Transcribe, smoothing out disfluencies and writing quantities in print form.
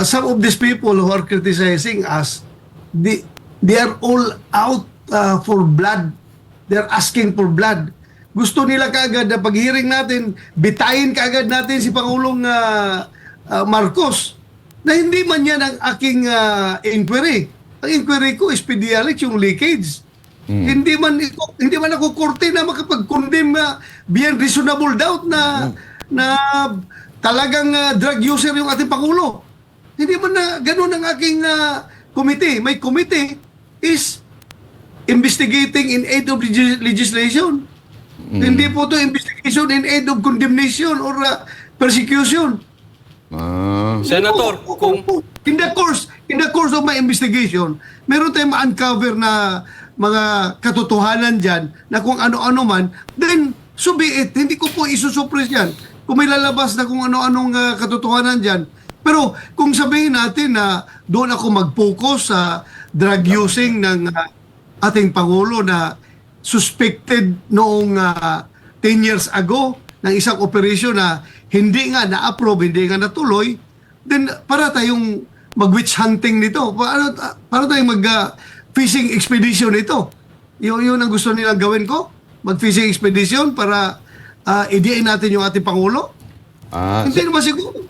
some of these people who are criticizing us, they are all out for blood. They're asking for blood. Gusto nila kaagad na pag-hearing natin, bitayin kaagad natin si Pangulong Marcos na hindi man yan ang aking inquiry. Ang inquiry ko is PDLX, yung leakage. Hindi man ako korte na makapag-condemn beyond reasonable doubt na talagang drug user yung ating Pangulo. Hindi man na ganun ang aking committee. My committee is investigating in aid of legislation. Hindi po to investigation in aid of condemnation or persecution. Senator, kung in the course of my investigation, meron tayong ma-uncover na mga katotohanan dyan na kung ano-ano man, then so be it. Hindi ko po isusuppress yan. Kung may lalabas na kung ano-anong katotohanan dyan. Pero kung sabihin natin na doon ako mag-focus sa drug using ng ating Pangulo na suspected noong 10 years ago ng isang operation na hindi nga na-approve, hindi nga natuloy, then para tayong mag-witch hunting nito. Para tayong mag-fishing expedition nito. Yun ang gusto nilang gawin ko. Mag-fishing expedition para idiin natin yung ating Pangulo. Hindi naman siguro.